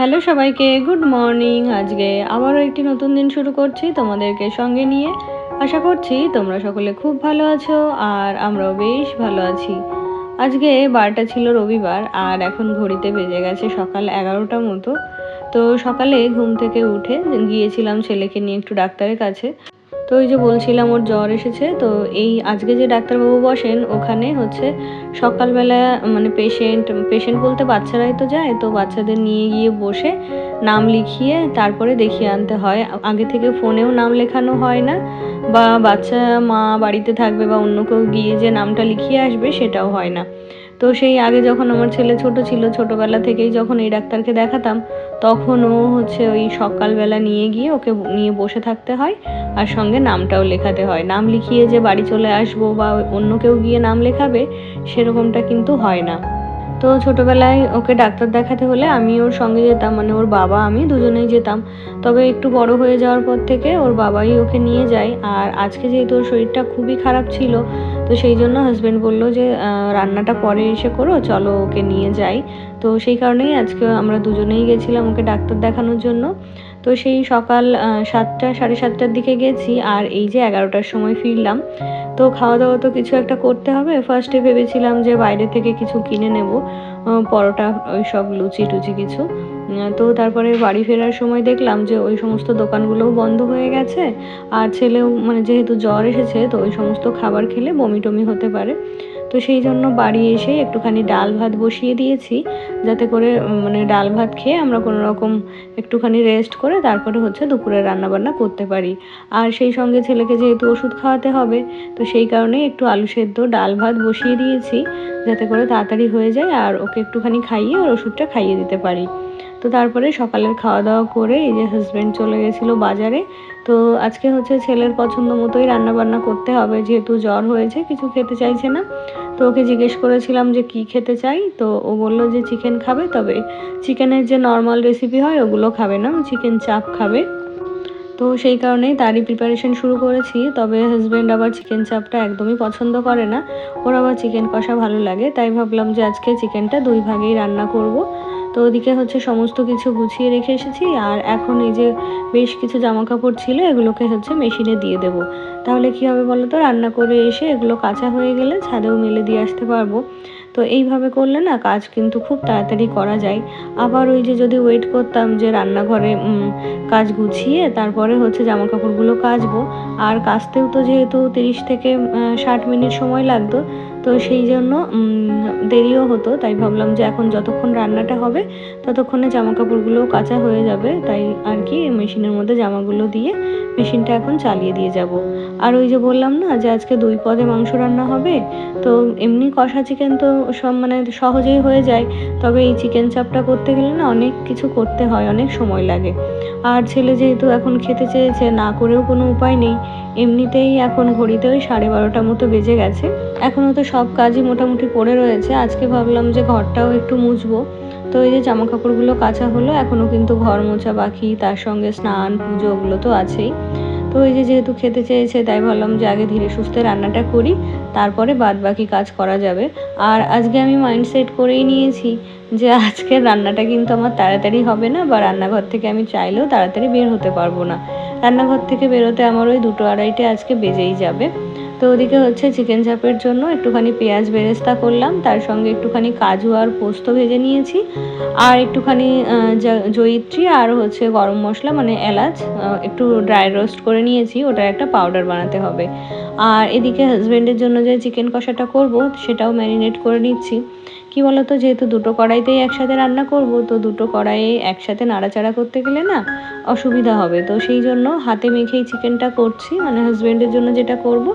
Hello সবাইকে, good morning. আজকে আবারও একটি নতুন দিন শুরু করছি তোমাদেরকে সঙ্গে নিয়ে। আশা করছি তোমরা সকলে খুব ভালো আছো আর আমরাও বেশ ভালো আছি। আজকে বারটা ছিল রবিবার আর এখন ঘড়িতে বেজে গেছে সকাল 11টার মতো। তো সকালে ঘুম থেকে উঠে গিয়েছিলাম ছেলেকে নিয়ে একটু ডাক্তারের কাছে। তো ওই যে বলছিলাম ওর জ্বর এসেছে, তো এই আজকে যে ডাক্তারবাবু বসেন ওখানে হচ্ছে সকালবেলা মানে পেশেন্ট পেশেন্ট বলতে বাচ্চারাই তো যায়, তো বাচ্চাদের নিয়ে গিয়ে বসে নাম লিখিয়ে তারপরে দেখিয়ে আনতে হয়। আগে থেকে ফোনেও নাম লেখানো হয় না, বা বাচ্চা মা বাড়িতে থাকবে বা অন্য কেউ গিয়ে যে নামটা লিখিয়ে আসবে সেটাও হয় না। তো সেই আগে যখন আমার ছেলে ছোট ছিল, ছোটোবেলা থেকেই যখন এই ডাক্তারকে দেখাতাম, তখন ও হচ্ছে ওই সকালবেলা নিয়ে গিয়ে ওকে নিয়ে বসে থাকতে হয় আর সঙ্গে নামটাও লেখাতে হয়। নাম লিখিয়ে যে বাড়ি চলে আসবো বা অন্য কেউ গিয়ে নাম লেখাবে সেরকমটা কিন্তু হয় না। তো ছোটোবেলায় ওকে ডাক্তার দেখাতে হলে আমি ওর সঙ্গে যেতাম, মানে ওর বাবা আমি দুজনেই যেতাম। তবে একটু বড় হয়ে যাওয়ার পর থেকে ওর বাবাই ওকে নিয়ে যায়। আর আজকে যেহেতু ওর শরীরটা খুবই খারাপ ছিল, তো সেই জন্য হাজব্যান্ড বললো যে রান্নাটা পরে এসে করো, চলো ওকে নিয়ে যাই। তো সেই কারণেই আজকে আমরা দুজনেই গেছিলাম ওকে ডাক্তার দেখানোর জন্য। তো সেই সকাল 7টা সাড়ে 7টার দিকে গেছি আর এই যে 11টার সময় ফিরলাম। তো খাওয়া দাওয়া তো কিছু একটা করতে হবে। ফার্স্টে ভেবেছিলাম যে বাইরে থেকে কিছু কিনে নেব, পরোটা ওই সব লুচি টুচি কিছু। তো তারপরে বাড়ি ফেরার সময় দেখলাম যে ওই সমস্ত দোকানগুলোও বন্ধ হয়ে গেছে। আর ছেলেও মানে যেহেতু জ্বর এসেছে, তো ওই সমস্ত খাবার খেলে বমি টমি হতে পারে। তো সেই জন্য বাড়ি এসে একটুখানি ডাল ভাত বসিয়ে দিয়েছি, যাতে করে মানে ডাল ভাত খেয়ে আমরা কোনো রকম একটুখানি রেস্ট করে তারপরে হচ্ছে দুপুরে রান্নাবান্না করতে পারি। আর সেই সঙ্গে ছেলেকে যেহেতু ওষুধ খাওয়াতে হবে, তো সেই কারণেই একটু আলু সেদ্ধ ডাল ভাত বসিয়ে দিয়েছি, যাতে করে তাড়াতাড়ি হয়ে যায় আর ওকে একটুখানি খাইয়ে ওর ওষুধটা খাইয়ে দিতে পারি। তো তারপরে সকালের খাওয়া দাওয়া করে এই যে হাজব্যান্ড চলে গেছিলো বাজারে। তো আজকে হচ্ছে ছেলের পছন্দ মতোই রান্নাবান্না করতে হবে, যেহেতু জ্বর হয়েছে কিছু খেতে চাইছে না। তো ওকে জিজ্ঞেস করেছিলাম যে কি খেতে চাই, তো ও বললো যে চিকেন খাবে, তবে চিকেনের যে নর্মাল রেসিপি হয় ওগুলো খাবে না, চিকেন চাপ খাবে। তো সেই কারণেই তারই প্রিপারেশন শুরু করেছি। তবে হাজব্যান্ড আবার চিকেন চাপটা একদমই পছন্দ করে না, ওর আবার চিকেন কষা ভালো লাগে। তাই ভাবলাম যে আজকে চিকেনটা দুই ভাগেই রান্না করব। তো ওদিকে হচ্ছে সমস্ত কিছু গুছিয়ে রেখে এসেছি আর এখন এই যে বেশ কিছু জামা কাপড় ছিল এগুলোকে হচ্ছে মেশিনে দিয়ে দেবো। তাহলে কি হবে বলো তো, রান্না করে এসে এগুলো কাঁচা হয়ে গেলে ছাদেও মেলে দিয়ে আসতে পারবো। তো এইভাবে করলে না কাজ কিন্তু খুব তাড়াতাড়ি করা যায়। আবার ওই যে যদি ওয়েট করতাম যে রান্নাঘরে কাজ গুছিয়ে তারপরে হচ্ছে জামা কাপড়গুলো কাচবো, আর কাচতেও তো যেহেতু 30 থেকে 60 মিনিট সময় লাগতো, তো সেই জন্য দেরিও হতো। তাই ভাবলাম যে এখন যতক্ষণ রান্নাটা হবে ততক্ষণে জামা কাপড়গুলোও কাচা হয়ে যাবে, তাই আর কি মেশিনের মধ্যে জামাগুলো দিয়ে মেশিনটা এখন চালিয়ে দিয়ে যাব। আর ওই যে বললাম না যে আজকে 2 পদে মাংস রান্না হবে, তো এমনি কষা চিকেন তো সব মানে সহজেই হয়ে যায়, তবে এই চিকেন চাপটা করতে গেলে না অনেক কিছু করতে হয়, অনেক সময় লাগে। আর ছেলে যেহেতু এখন খেতে চেয়েছে, না করেও কোনো উপায় নেই। এমনিতেই এখন ঘড়িতে ওই 12:30 মতো বেজে গেছে, এখনও তো সব কাজই মোটামুটি পড়ে রয়েছে। আজকে ভাবলাম যে ঘরটাও একটু মুছবো। তো এই যে জামা কাপড়গুলো কাচা হলো, এখনও কিন্তু ঘর মোছা বাকি, তার সঙ্গে স্নান পুজো ওগুলো তো আছেই। তো এই যে যেহেতু খেতে চেয়েছে তাই ভাবলাম যে আগে ধীরে সুস্থে রান্নাটা করি, তারপরে বাদ বাকি কাজ করা যাবে। আর আজকে আমি মাইন্ড সেট করেই নিয়েছি যে আজকের রান্নাটা কিন্তু আমার তাড়াতাড়ি হবে না, বা রান্নাঘর থেকে আমি চাইলেও তাড়াতাড়ি বের হতে পারবো না। রান্নাঘর থেকে বেরোতে আমার ওই 2টো আড়াইটে আজকে বেজেই যাবে। তো ওদিকে হচ্ছে চিকেন চাপের জন্য একটুখানি পেঁয়াজ বেরেস্তা করলাম, তার সঙ্গে একটুখানি কাজু আর পোস্ত ভেজে নিয়েছি, আর একটুখানি জয়িত্রী আর হচ্ছে গরম মশলা মানে এলাচ একটু ড্রাই রোস্ট করে নিয়েছি, ওটার একটা পাউডার বানাতে হবে। আর এদিকে হাজব্যান্ডের জন্য যে চিকেন কষাটা করব সেটাও ম্যারিনেট করে নিচ্ছি। কি বলতো, যেহেতু 2টো কড়াইতেই একসাথে রান্না করব, তো 2টো কড়াইয়ে একসাথে নাড়াচাড়া করতে গেলে না অসুবিধা হবে। তো সেই জন্য হাতে মেখেই চিকেনটা করছি, মানে হাজব্যান্ডের জন্য যেটা করব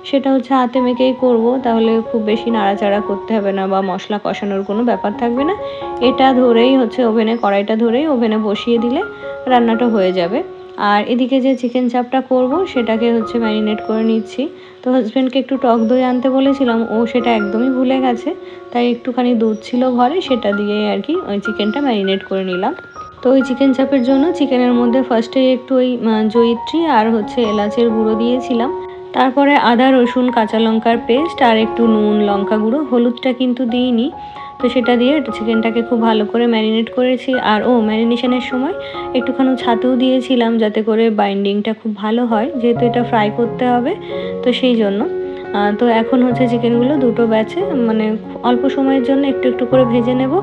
সেটা হচ্ছে হাতে মেখেই করব, তাহলে খুব বেশি নাড়াচাড়া করতে হবে না বা মশলা কষানোর কোনো ব্যাপার থাকবে না। এটা ধরেই হচ্ছে ওভেনে, কড়াইটা ধরেই ওভেনে বসিয়ে দিলে রান্নাটা হয়ে যাবে। আর এদিকে যে চিকেন চাপটা করব সেটাকে হচ্ছে ম্যারিনেট করে নিচ্ছি। তো হাজব্যান্ডকে একটু টক দই আনতে বলেছিলাম, ও সেটা একদমই ভুলে গেছে। তাই একটুখানি দুধ ছিল ঘরে, সেটা দিয়েই আর কি ওই চিকেনটা ম্যারিনেট করে নিলাম। তো ওই চিকেন চাপের জন্য চিকেনের মধ্যে ফার্স্টে একটু ওই জয়িত্রী আর হচ্ছে এলাচের গুঁড়ো দিয়েছিলাম, তারপরে আদা রসুন কাঁচা লঙ্কার পেস্ট আর একটু নুন লঙ্কা গুঁড়ো, হলুদটা কিন্তু দিইনি। তো সেটা দিয়ে চিকেনটাকে খুব ভালো করে ম্যারিনেট করেছি। আর ম্যারিনেশনের সময় একটুখানি ছাতুও দিয়েছিলাম যাতে করে বাইন্ডিংটা খুব ভালো হয়, যেহেতু এটা ফ্রাই করতে হবে, তো সেই জন্য। তো এখন হচ্ছে চিকেনগুলো দুটো ব্যাচে মানে অল্প সময়ের জন্য একটু একটু করে ভেজে নেব।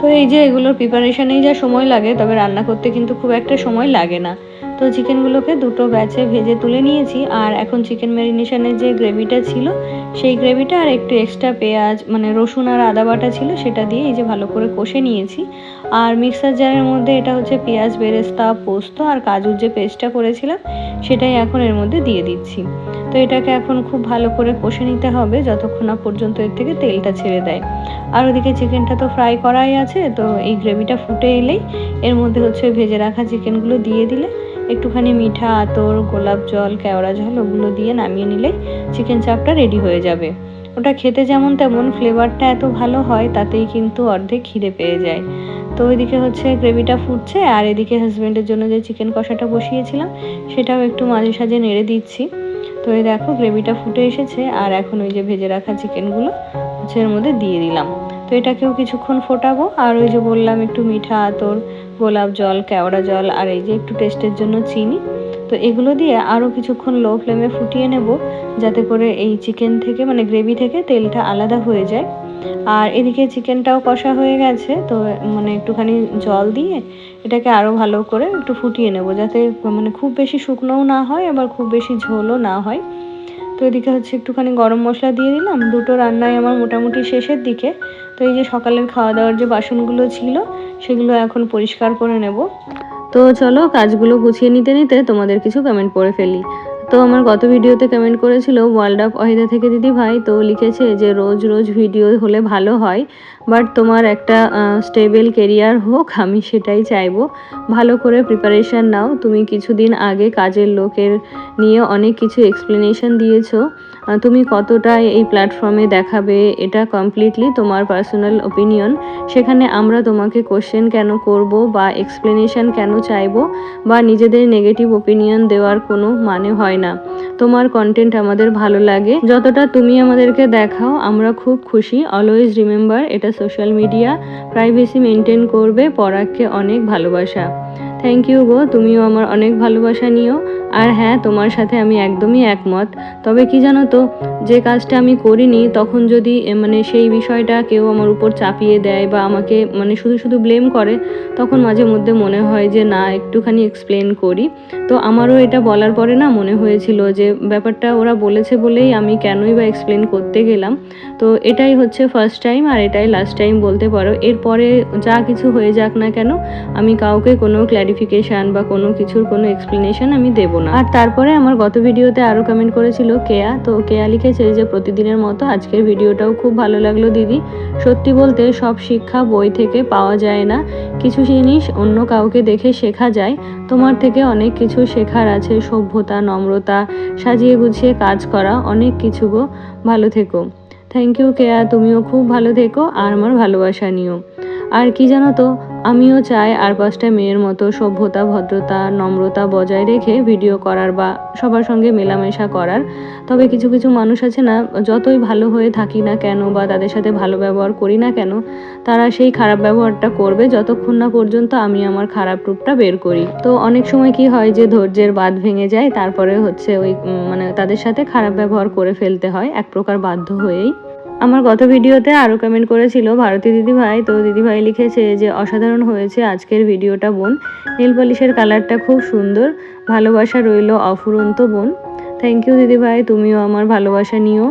তো এই যে এগুলোর প্রিপারেশানেই যা সময় লাগে, তবে রান্না করতে কিন্তু খুব একটা সময় লাগে না। তো চিকেনগুলোকে দুটো ব্যাচে ভেজে তুলে নিয়েছি। আর এখন চিকেন ম্যারিনেশনের যে গ্রেভিটা ছিল, সেই গ্রেভিটা আর একটু এক্সট্রা পেঁয়াজ মানে রসুন আর আদা বাটা ছিল, সেটা দিয়ে এই যে ভালো করে কষে নিয়েছি। আর মিক্সার জারের মধ্যে এটা হচ্ছে পেঁয়াজ বেরেস্তা, পোস্ত আর কাজুর যে পেস্টটা করেছিলাম, সেটাই এখন এর মধ্যে দিয়ে দিচ্ছি। তো এটাকে এখন খুব ভালো করে কষে নিতে হবে যতক্ষণ না পর্যন্ত এর থেকে তেলটা ছেড়ে দেয়। আর ওদিকে চিকেনটা তো ফ্রাই করাই আছে, তো এই গ্রেভিটা ফুটে এলেই এর মধ্যে হচ্ছে ভেজে রাখা চিকেনগুলো দিয়ে দিলে, একটুখানি মিঠা আতর, গোলাপ জল, কেওড়া জল ওগুলো দিয়ে নামিয়ে নিলেই চিকেন চাপটা রেডি হয়ে যাবে। ওটা খেতে যেমন তেমন ফ্লেভারটা এত ভালো হয়, তাতেই কিন্তু অর্ধেক খিদে পেয়ে যায়। তো ওইদিকে হচ্ছে গ্রেভিটা ফুটছে, আর এদিকে হাজব্যান্ডের জন্য যে চিকেন কষাটা বসিয়েছিলাম সেটাও একটু মাঝে সাঝে নেড়ে দিচ্ছি। তো এই দেখো গ্রেভিটা ফুটে এসেছে, আর এখন ওই যে ভেজে রাখা চিকেনগুলো হচ্ছে এর মধ্যে দিয়ে দিলাম। তো এটাকেও কিছুক্ষণ ফোটাবো। আর ওই যে বললাম একটু মিঠা আতর, গোলাপ জল, কেওড়া জল আর এই যে একটু টেস্টের জন্য চিনি, তো এগুলো দিয়ে আরও কিছুক্ষণ লো ফ্লেমে ফুটিয়ে নেব, যাতে করে এই চিকেন থেকে মানে গ্রেভি থেকে তেলটা আলাদা হয়ে যায়। আর এদিকে চিকেনটাও কষা হয়ে গেছে, তো মানে একটুখানি জল দিয়ে এটাকে আরও ভালো করে একটু ফুটিয়ে নেব, যাতে মানে খুব বেশি শুকনোও না হয় আবার খুব বেশি ঝোলও না হয়। তো এদিকে হচ্ছে একটুখানি গরম মশলা দিয়ে দিলাম। দুটো রান্নাই আমার মোটামুটি শেষের দিকে। তো এই যে সকালের খাওয়া দাওয়ার যে বাসনগুলো ছিল, সেগুলো এখন পরিষ্কার করে নেব। তো চলো কাজগুলো গুছিয়ে নিতে নিতে তোমাদের কিছু কমেন্ট পড়ে ফেলি। তো আমার গত ভিডিওতে কমেন্ট করেছিল ওয়ার্ল্ড অফ অহিদা থেকে দিদি ভাই, তো লিখেছে যে রোজ রোজ ভিডিও হলে ভালো হয়, বাট তোমার একটা স্টেবল কেরিয়ার হোক, আমি সেটাই চাইবো। ভালো করে প্রিপারেশান নাও। তুমি কিছুদিন আগে কাজের লোকের নিয়ে অনেক কিছু এক্সপ্লেনেশন দিয়েছো। তুমি কতটা এই প্ল্যাটফর্মে দেখাবে এটা কমপ্লিটলি তোমার পার্সোনাল ওপিনিয়ন। সেখানে আমরা তোমাকে কোশ্চেন কেন করব বা এক্সপ্লেনেশন কেন চাইবো বা নিজেদের নেগেটিভ ওপিনিয়ন দেওয়ার কোনো মানে হয় না। তোমার কন্টেন্ট আমাদের ভালো লাগে, যতটা তুমি আমাদেরকে দেখাও আমরা খুব খুশি। অলওয়েজ রিমেম্বার, এটা সোশ্যাল মিডিয়া, প্রাইভেসি মেনটেন করবে। পরাগকে অনেক ভালোবাসা। থ্যাংক ইউ গো, তুমিও আমার অনেক ভালোবাসা নিও। আর হ্যাঁ, তোমার সাথে আমি একদমই একমত। তবে কি জানো তো, যে কাজটা আমি করিনি তখন যদি মানে সেই বিষয়টা কেউ আমার উপর চাপিয়ে দেয় বা আমাকে মানে শুধু শুধু ব্লেম করে, তখন মাঝে মধ্যে মনে হয় যে না, একটুখানি এক্সপ্লেন করি। তো আমারও এটা বলার পরে না মনে হয়েছিল যে ব্যাপারটা ওরা বলেছে বলেই আমি কেনই বা এক্সপ্লেন করতে গেলাম। তো এটাই হচ্ছে ফার্স্ট টাইম আর এটাই লাস্ট টাইম বলতে পারো। এরপরে যা কিছু হয়ে যাক না কেন, আমি কাউকে কোনো ক্ল্যারিফিকেশান বা কোনো কিছুর কোনো এক্সপ্লেনেশন আমি দেবো না। আর তারপরে আমার গত ভিডিওতে আরও কমেন্ট করেছিল কেয়া। তো কেয়া লিখেছে যে প্রতিদিনের মতো আজকের ভিডিওটাও খুব ভালো লাগলো দিদি। সত্যি বলতে সব শিক্ষা বই থেকে পাওয়া যায় না, কিছু জিনিস অন্য কাউকে দেখে শেখা যায়। তোমার থেকে অনেক কিছু শেখার আছে, সভ্যতা, নম্রতা, সাজিয়ে গুছিয়ে কাজ করা, অনেক কিছু গো। ভালো থেকো। থ্যাংক ইউ কেয়া, তুমিও খুব ভালো থেকো আর আমার ভালোবাসা নিও। আর কি জানো তো, আমিও চাই আর 5টা মেয়ের মতো সভ্যতা, ভদ্রতা, নম্রতা বজায় রেখে ভিডিও করার বা সবার সঙ্গে মেলামেশা করার। তবে কিছু কিছু মানুষ আছে না, যতই ভালো হয়ে থাকি না কেন বা তাদের সাথে ভালো ব্যবহার করি না কেন, তারা সেই খারাপ ব্যবহারটা করবে যতক্ষণ না পর্যন্ত আমি আমার খারাপ রূপটা বের করি। তো অনেক সময় কি হয় যে ধৈর্যের বাঁধ ভেঙে যায়, তারপরে হচ্ছে ওই মানে তাদের সাথে খারাপ ব্যবহার করে ফেলতে হয় এক প্রকার বাধ্য হয়েই। আমার গত ভিডিওতে আরও কমেন্ট করেছিল ভারতী দিদিভাই। তো দিদিভাই লিখেছে যে অসাধারণ হয়েছে আজকের ভিডিওটা বোন, নীল পলিশের কালারটা খুব সুন্দর, ভালোবাসা রইল অফুরন্ত বোন। থ্যাংক ইউ দিদিভাই, তুমিও আমার ভালোবাসা নিও।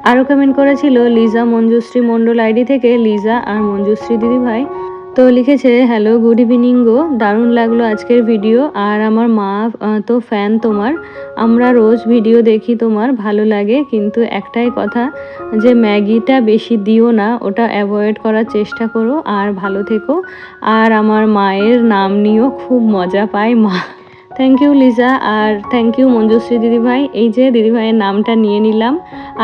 আরও কমেন্ট করেছিল লিজা মঞ্জুশ্রী মণ্ডল আইডি থেকে লিজা আর মঞ্জুশ্রী দিদিভাই। তো লিখেছে হ্যালো গুড ইভিনিং গো, দারুণ লাগলো আজকের ভিডিও। আর আমার মা তো ফ্যান তোমার, আমরা রোজ ভিডিও দেখি তোমার, ভালো লাগে। কিন্তু একটাই কথা, যে ম্যাগিটা বেশি দিও না, ওটা অ্যাভয়েড করার চেষ্টা করো। আর ভালো থেকো। আর আমার মায়ের নাম নিয়েও খুব মজা পায় মা। থ্যাংক ইউ লিজা, আর থ্যাংক ইউ মঞ্জুশ্রী দিদিভাই। এই যে দিদিভাইয়ের নামটা নিয়ে নিলাম।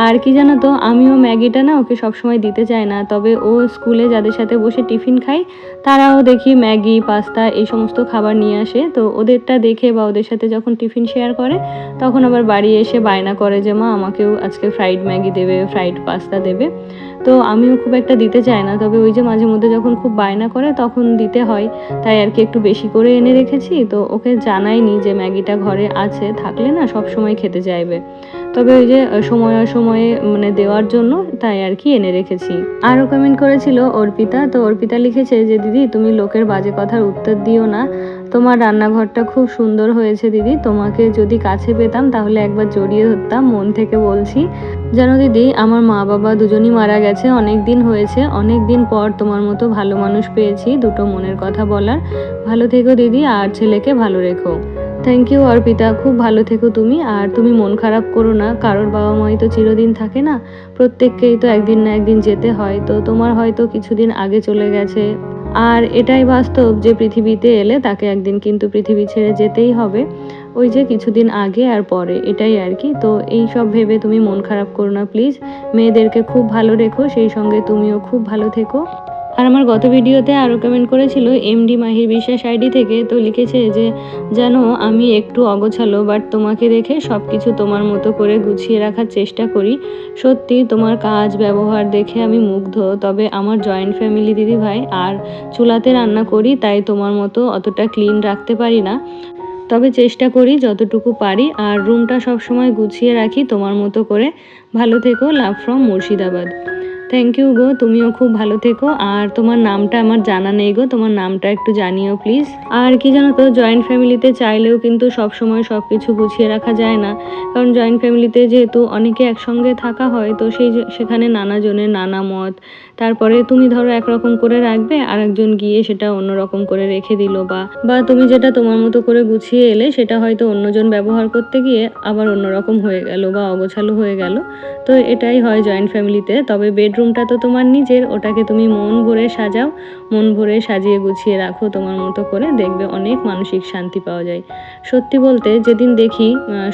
আর কি জানো তো, আমিও ম্যাগিটা না ওকে সবসময় দিতে চাই না, তবে ও স্কুলে যাদের সাথে বসে টিফিন খাই তারাও দেখি ম্যাগি, পাস্তা এই সমস্ত খাবার নিয়ে আসে। তো ওদেরটা দেখে বা ওদের সাথে যখন টিফিন শেয়ার করে, তখন আবার বাড়ি এসে বায়না করে যে মা আমাকেও আজকে ফ্রাইড ম্যাগি দেবে, ফ্রাইড পাস্তা দেবে। তো আমিও খুব একটা দিতে চাই না, তবে ওই যে মাঝে মধ্যে যখন খুব বায়না করে তখন দিতে হয়, তাই আর কি একটু বেশি করে এনে রেখেছি। তো ওকে জানাইনি যে ম্যাগিটা ঘরে আছে, থাকলে না সব সময় খেতে চাইবে। তবে ওই যে সময়ে অসময়ে মানে দেওয়ার জন্য তাই আর কি এনে রেখেছি। আরও কমেন্ট করেছিল অর্পিতা, তো অর্পিতা লিখেছে যে দিদি তুমি লোকের বাজে কথার উত্তর দিও না, তোমার রান্নাঘরটা খুব সুন্দর হয়েছে দিদি, তোমাকে যদি কাছে পেতাম তাহলে একবার জড়িয়ে ধরতাম, মন থেকে বলছি। জানো দিদি, আমার মা বাবা দুজনই মারা গেছে, অনেক দিন হয়েছে, অনেক দিন পর তোমার মতো ভালো মানুষ পেয়েছি দুটো মনের কথা বলার। ভালো থেকো দিদি, আর ছেলেকে ভালো রেখো। থ্যাংক ইউ অর্পিতা, খুব ভালো থেকো তুমি। আর তুমি মন খারাপ করো না, কারোর বাবা মাই তো চিরদিন থাকে না, প্রত্যেককেই তো একদিন না একদিন যেতে হয়। তো তোমার হয়তো কিছুদিন আগে চলে গেছে, আর এটাই বাস্তব যে পৃথিবীতে এলে তাকে একদিন কিন্তু পৃথিবী ছেড়ে যেতেই হবে। ওই যে কিছুদিন আগে আর পরে, এটাই আর কি। তো এই সব ভেবে তুমি মন খারাপ করো না প্লিজ, মেয়েদেরকে খুব ভালো রেখো, সেই সঙ্গে তুমিও খুব ভালো থেকো। আর আমার গত ভিডিওতে আরও কমেন্ট করেছিল এমডি মাহির বিশ্বাস আইডি থেকে, তো লিখেছে যে জানো আমি একটু অগোছালো, বাট তোমাকে দেখে সব কিছু তোমার মতো করে গুছিয়ে রাখার চেষ্টা করি। সত্যি তোমার কাজ ব্যবহার দেখে আমি মুগ্ধ। তবে আমার জয়েন্ট ফ্যামিলি দিদি ভাই, আর চুলাতে রান্না করি, তাই তোমার মতো অতটা ক্লিন রাখতে পারি না, তবে চেষ্টা করি যতটুকু পারি। আর রুমটা সবসময় গুছিয়ে রাখি তোমার মতো করে। ভালো থেকো, love from Murshidabad. Thank you গো, তুমিও খুব ভালো থেকো। আর তোমার নামটা আমার জানা নেই গো, তোমার নামটা একটু জানিও প্লিজ। আর কি জানো তো, জয়েন্ট ফ্যামিলিতে চাইলেও কিন্তু সব সময় সব কিছু গুছিয়ে রাখা যায় না, কারণ জয়েন্ট ফ্যামিলিতে যেহেতু অনেকে একসঙ্গে থাকা হয়, তো সেখানে নানা জনের নানা মত। তারপরে তুমি ধরো একরকম করে রাখবে, আর একজন গিয়ে সেটা অন্যরকম করে রেখে দিল, বা তুমি যেটা তোমার মতো করে গুছিয়ে এলে সেটা হয়তো অন্যজন ব্যবহার করতে গিয়ে আবার অন্যরকম হয়ে গেল বা অগোছালো হয়ে গেল। তো এটাই হয় জয়েন্ট ফ্যামিলিতে। তবে বেডরুমটা তো তোমার নিজের, ওটাকে তুমি মন ভরে সাজাও, মন ভরে সাজিয়ে গুছিয়ে রাখো তোমার মতো করে, দেখবে অনেক মানসিক শান্তি পাওয়া যায়। সত্যি বলতে যেদিন দেখি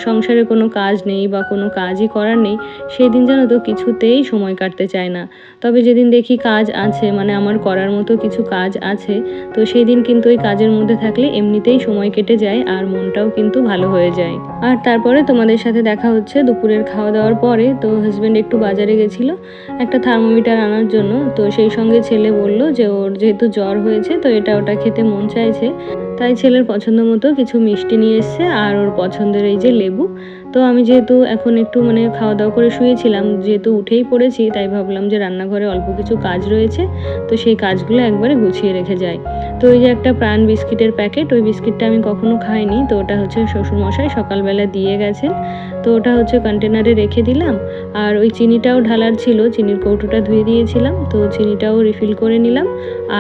সংসারে কোনো কাজ নেই বা কোনো কাজই করার নেই, সেই দিন জানো তো কিছুতেই সময় কাটতে চায় না। তবে যেদিন দেখি কাজ আছে, মানে আমার করার মতো কিছু কাজ আছে, তো সেই দিন কিন্তু ওই কাজের মধ্যে থাকলে এমনিতেই সময় কেটে যায়, আর মনটাও কিন্তু ভালো হয়ে যায়। আর তারপরে তোমাদের সাথে দেখা হচ্ছে দুপুরের খাওয়া দাওয়ার পরে। তো হাজব্যান্ড একটু বাজারে গেছিলো একটা থার্মোমিটার আনার জন্য, তো সেই সঙ্গে ছেলে বলল যে ওর যেহেতু জ্বর হয়েছে তো এটা ওটা খেতে মন চাইছে, তাই ছেলের পছন্দ মতো কিছু মিষ্টি নিয়ে এসছে, আর ওর পছন্দের এই যে লেবু। তো আমি যেহেতু এখন একটু মানে খাওয়া দাওয়া করে শুয়েছিলাম, যেহেতু উঠেই পড়েছি, তাই ভাবলাম যে রান্নাঘরে অল্প কিছু কাজ রয়েছে, তো সেই কাজগুলো একবারে গুছিয়ে রেখে যাই। তো ওই যে একটা প্রাণ বিস্কিটের প্যাকেট, ওই বিস্কিটটা আমি কখনো খাইনি, তো ওটা হচ্ছে শ্বশুরমশাই সকালবেলা দিয়ে গেছেন, তো ওটা হচ্ছে কন্টেনারে রেখে দিলাম। আর ওই চিনিটাও ঢালার ছিল, চিনির কৌটোটা ধুয়ে দিয়েছিলাম, তো চিনিটাও রিফিল করে নিলাম।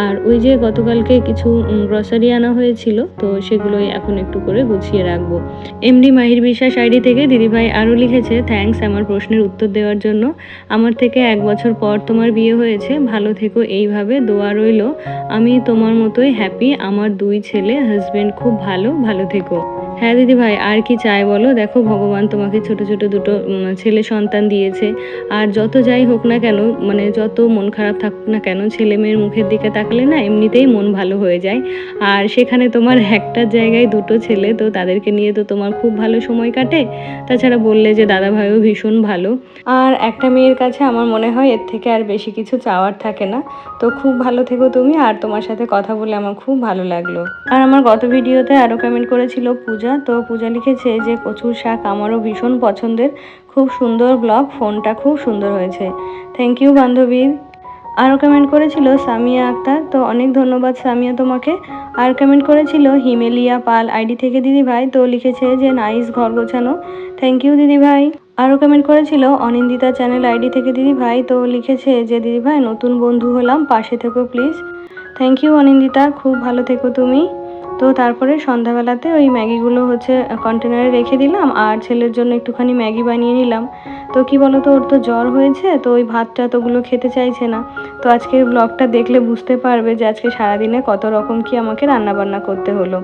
আর ওই যে গতকালকে কিছু গ্রসারি আনা হয়েছিল, তো সেগুলোই এখন একটু করে গুছিয়ে রাখবো। এমডি মাহির বিশ্বাস আইডি থেকে দিদিভাই আরও লিখেছে থ্যাঙ্কস আমার প্রশ্নের উত্তর দেওয়ার জন্য। আমার থেকে 1 বছর পর তোমার বিয়ে হয়েছে, ভালো থেকো এইভাবে, দোয়া রইল। আমি তোমার মতোই হ্যাপি, আমার 2 ছেলে, হাজবেন্ড খুব ভালো, ভালো থেকো। হ্যাঁ দিদিভাই, আর কি চাই বলো, দেখো ভগবান তোমাকে ছোট ছোট দুটো ছেলে সন্তান দিয়েছে। আর যত যাই হোক না কেন, মানে যত মন খারাপ থাকুক না কেন, ছেলে মেয়ের মুখের দিকে তাকালে না এমনিতেই মন ভালো হয়ে যায়। আর সেখানে তোমার একটার জায়গায় দুটো ছেলে, তো তাদেরকে নিয়ে তো তোমার খুব ভালো সময় কাটে। তাছাড়া বললে যে দাদা ভাইও ভীষণ ভালো। আর একটা মেয়ের কাছে আমার মনে হয় এর থেকে আর বেশি কিছু চাওয়ার থাকে না। তো খুব ভালো থেকো তুমি, আর তোমার সাথে কথা বলে আমার খুব ভালো লাগলো। আর আমার গত ভিডিওতে আরও কমেন্ট করেছিল পূজা, তো পূজা লিখেছে যে কচুর শাক আমারও ভীষণ পছন্দের, খুব সুন্দর ব্লগ, ফোনটা খুব সুন্দর হয়েছে। থ্যাংক ইউ বান্ধবী। আরও কমেন্ট করেছিল সামিয়া আক্তার, তো অনেক ধন্যবাদ সামিয়া তোমাকে। আর কমেন্ট করেছিল হিমেলিয়া পাল আইডি থেকে দিদিভাই, তো লিখেছে যে নাইস ঘর গোছানো, থ্যাংক ইউ দিদিভাই। আরও কমেন্ট করেছিল অনিন্দিতা চ্যানেল আইডি থেকে দিদিভাই, তো লিখেছে যে দিদিভাই নতুন বন্ধু হলাম, পাশে থেকো প্লিজ। থ্যাংক ইউ অনিন্দিতা, খুব ভালো থেকো তুমি। তো তারপরে সন্ধ্যাবেলাতে ওই ম্যাগিগুলো হচ্ছে কন্টেনারে রেখে দিলাম, আর ছেলের জন্য একটুখানি ম্যাগি বানিয়ে নিলাম। তো কি বলো তো, ওর তো জ্বর হয়েছে, তো ওই ভাতটা তোগুলো খেতে চাইছে না। তো আজকের ব্লগটা দেখলে বুঝতে পারবে যে আজকে সারাদিনে কত রকম কি আমাকে রান্নাবান্না করতে হলো।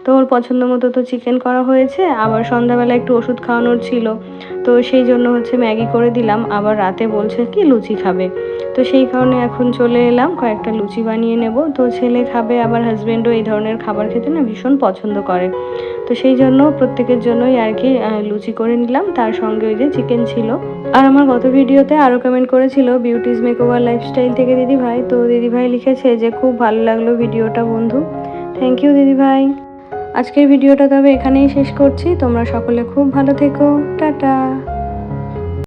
তো ওর পছন্দ মতো তো চিকেন করা হয়েছে, আবার সন্ধ্যাবেলা একটু ওষুধ খাওয়ানোর ছিল, তো সেই জন্য হচ্ছে ম্যাগি করে দিলাম। আবার রাতে বলছে কি লুচি খাবে, তো সেই কারণে এখন চলে এলাম কয়েকটা লুচি বানিয়ে নেব। তো ছেলে খাবে, আবার হাজব্যান্ডও এই ধরনের খাবার খেতে খেতে না ভীষণ পছন্দ করে। তো সেই জন্য প্রত্যেকের জন্যই আর কি লুচি করে নিলাম, তার সঙ্গে ওই যে চিকেন ছিল। আর আমার গত ভিডিওতে আরও কমেন্ট করেছিল বিউটিজ মেকওভার লাইফস্টাইল থেকে দিদিভাই, তো দিদিভাই লিখেছে যে খুব ভালো লাগলো ভিডিওটা বন্ধু। থ্যাংক ইউ দিদিভাই। আজকের ভিডিওটা তবে এখানেই শেষ করছি। তোমরা সকলে খুব ভালো থেকো। টাটা।